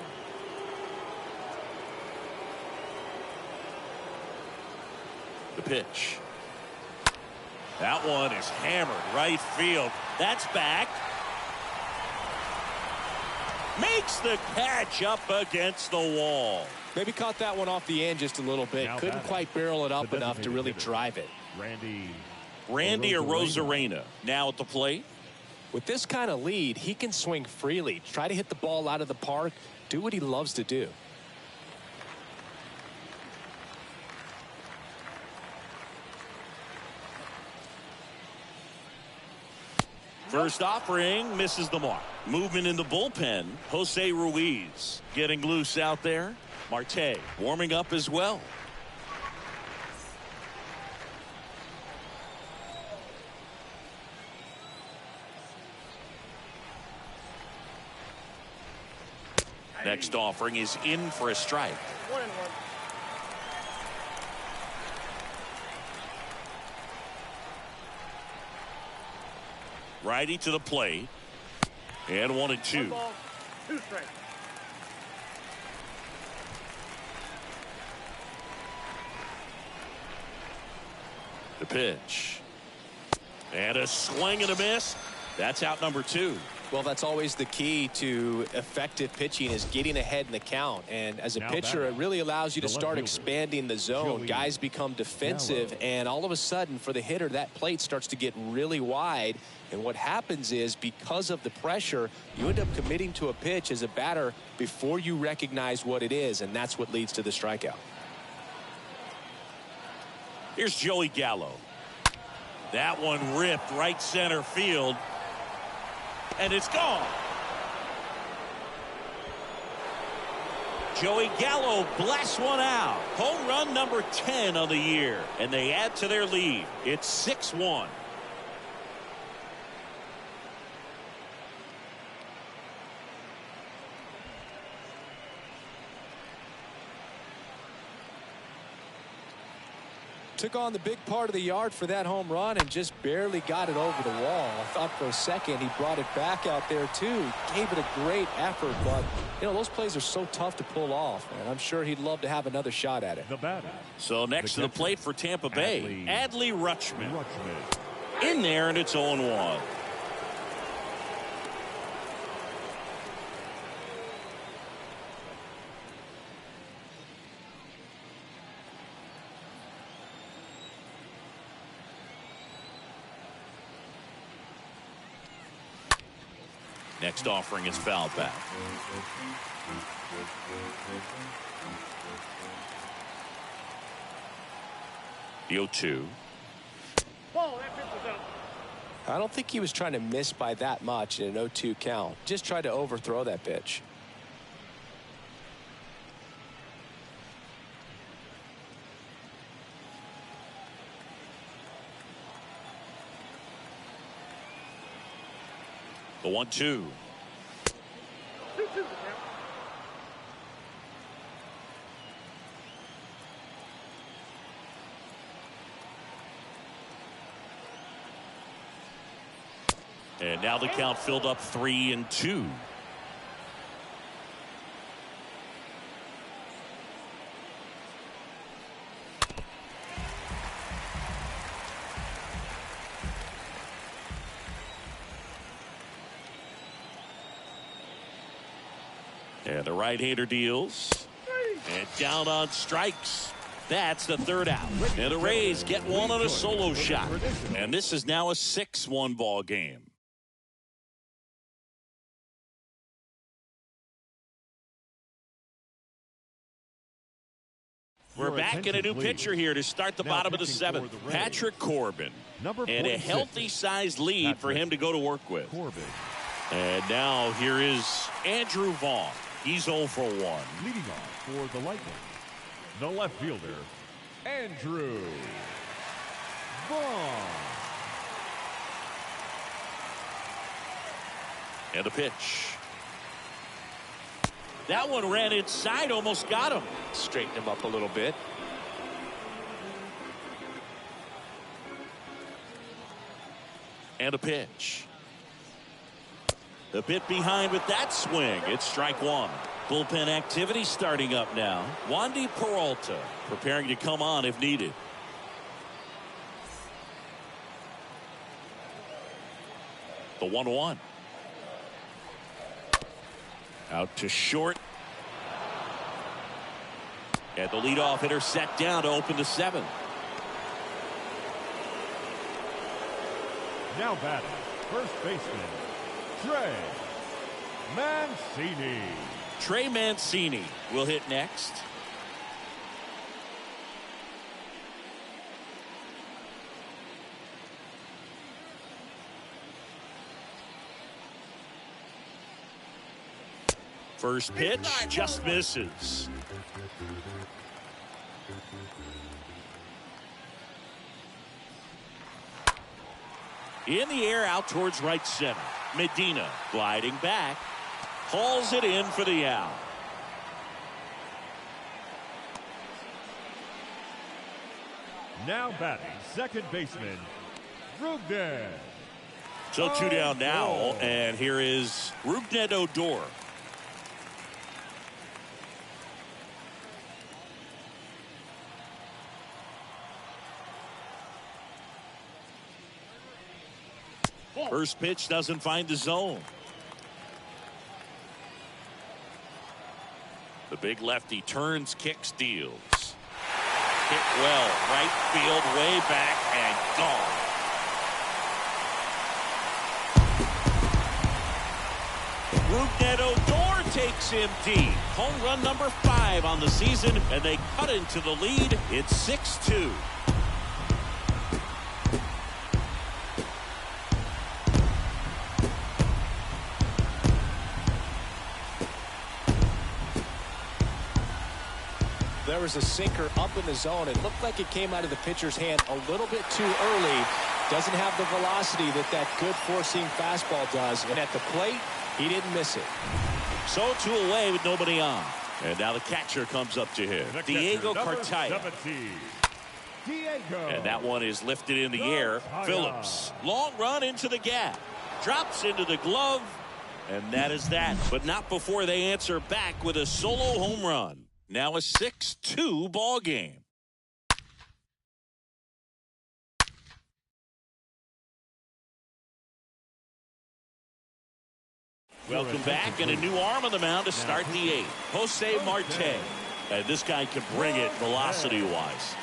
The pitch. That one is hammered right field. That's back. Makes the catch up against the wall. Maybe caught that one off the end just a little bit. Couldn't quite barrel it up enough to really drive it. Randy Arozarena now at the plate. With this kind of lead, he can swing freely. Try to hit the ball out of the park. Do what he loves to do. First offering misses the mark. Movement in the bullpen. Jose Ruiz getting loose out there. Marte warming up as well. Next offering is in for a strike. 1-1. Righty to the plate. And 1-2. 1 ball, 2 strikes. The pitch. And a swing and a miss. That's out number 2. Well, that's always the key to effective pitching, is getting ahead in the count. And as a pitcher, it really allows you to start expanding the zone. Guys become defensive, and all of a sudden, for the hitter, that plate starts to get really wide. And what happens is, because of the pressure, you end up committing to a pitch as a batter before you recognize what it is, and that's what leads to the strikeout. Here's Joey Gallo. That one ripped right center field. And it's gone. Joey Gallo blasts one out. Home run number 10 on the year. And they add to their lead. It's 6-1. Took on the big part of the yard for that home run and just barely got it over the wall. I thought for a second he brought it back out there too. Gave it a great effort, but you know, those plays are so tough to pull off, and I'm sure he'd love to have another shot at it. So next to the plate for Tampa Bay, Adley Rutschman. In there, and it's 0-1. Next offering is fouled back. The 0-2. Ball, that pitch was out. I don't think he was trying to miss by that much in an 0-2 count. Just tried to overthrow that pitch. The 1-2. 2-2. And now the count filled up 3-2. And the right-hander deals. And down on strikes. That's the third out. And the Rays get one on a solo shot. And this is now a 6-1 ball game. We're back in a new pitcher here to start the bottom of the seventh. Patrick Corbin. And a healthy-sized lead for him to go to work with. And now here is Andrew Vaughn. He's 0 for 1. Leading off for the Lightning, the left fielder, Andrew Vaughn. And the pitch. That one ran inside, almost got him. Straighten him up a little bit. And a pitch. A bit behind with that swing. It's strike one. Bullpen activity starting up now. Wandy Peralta preparing to come on if needed. The 1-1. Out to short. And the leadoff hitter set down to open the seventh. Now batting, first baseman, Trey Mancini. Trey Mancini will hit next. First pitch just misses. In the air out towards right center. Medina gliding back. Hauls it in for the out. Now batting, second baseman, Rougned. So two down now, and here is Rougned Odor. First pitch doesn't find the zone. The big lefty turns, kicks, deals. Hit well, right field, way back, and gone. Rougned Odor takes him deep. Home run number 5 on the season, and they cut into the lead. It's 6-2. There was a sinker up in the zone. It looked like it came out of the pitcher's hand a little bit too early. Doesn't have the velocity that good four-seam fastball does. And at the plate, he didn't miss it. So 2 away with nobody on. And now the catcher comes up to him. Diego Cartaya. And that one is lifted in the air. Phillips. Long run into the gap. Drops into the glove. And that is that. But not before they answer back with a solo home run. Now a 6-2 ball game. Welcome back, and a new arm on the mound to start the 8th. Jose Marte. And this guy can bring it velocity-wise.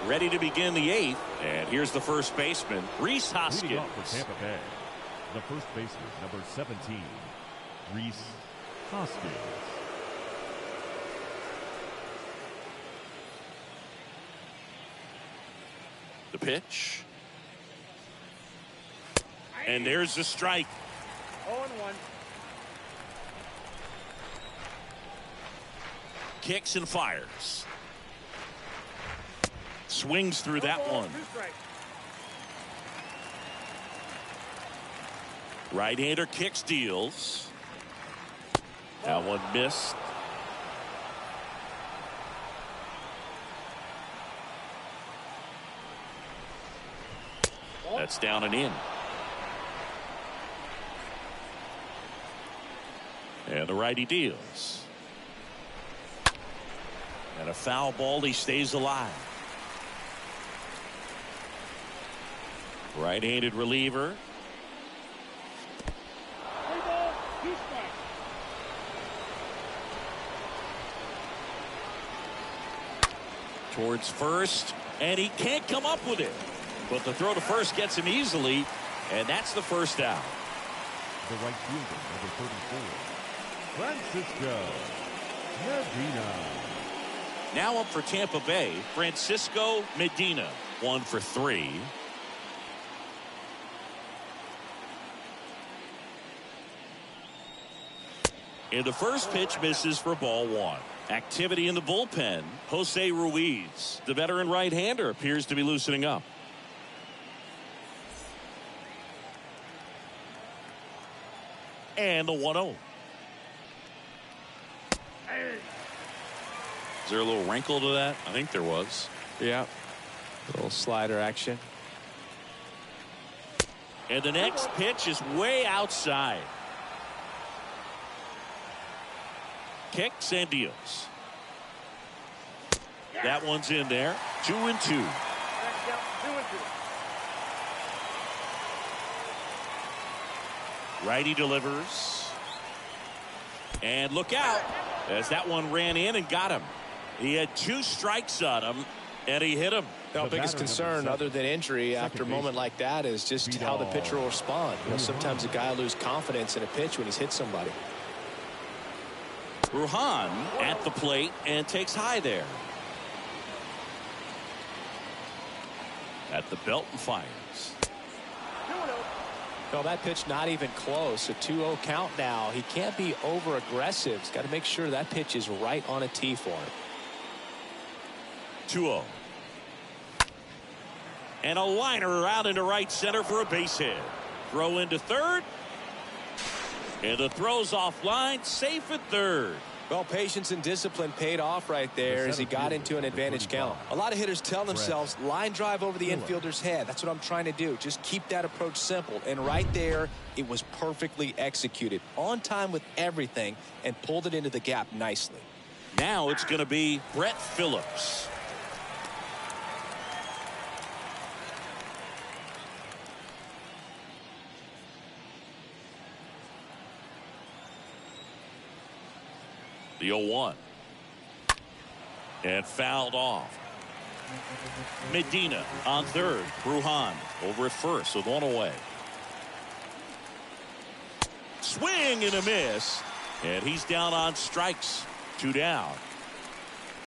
Ready to begin the 8th, and here's the first baseman, Rhys Hoskins. For Tampa Bay, the first baseman, number 17, Rhys Hoskins. The pitch. And there's the strike. 0-1. Kicks and fires. Swings through that one. Right-hander kicks, deals. That one missed. That's down and in. And the righty deals. And a foul ball, he stays alive. Right-handed reliever. 3 balls, 2 strikes. Towards first, and he can't come up with it. But the throw to first gets him easily, and that's the first out. The right fielder, number 34, Francisco Medina. Now up for Tampa Bay, Francisco Medina. 1 for 3. And the first pitch misses for ball 1. Activity in the bullpen. Jose Ruiz, the veteran right-hander, appears to be loosening up. And the 1-0. Is there a little wrinkle to that? I think there was. Yeah. A little slider action. And the next pitch is way outside. Kicks and deals. That one's in there. 2-2. 2-2. Righty delivers. And look out as that one ran in and got him. He had 2 strikes on him, and he hit him. The biggest concern other than injury after a moment like that is just how the pitcher will respond. You know, sometimes a guy will lose confidence in a pitch when he's hit somebody. Ruhan at the plate and takes high there. At the belt and fires. No, that pitch not even close. A 2-0 count now. He can't be over aggressive. He's got to make sure that pitch is right on a tee for him. 2-0. And a liner out into right center for a base hit. Throw into third. And the throw's offline, safe at third. Well, patience and discipline paid off right there as he got into an advantage count. A lot of hitters tell themselves, line drive over the infielder's head. That's what I'm trying to do. Just keep that approach simple. And right there, it was perfectly executed. On time with everything and pulled it into the gap nicely. Now it's going to be Brett Phillips. The 0-1. And fouled off. Medina on third. Brujan over at first with one away. Swing and a miss. And he's down on strikes. 2 down.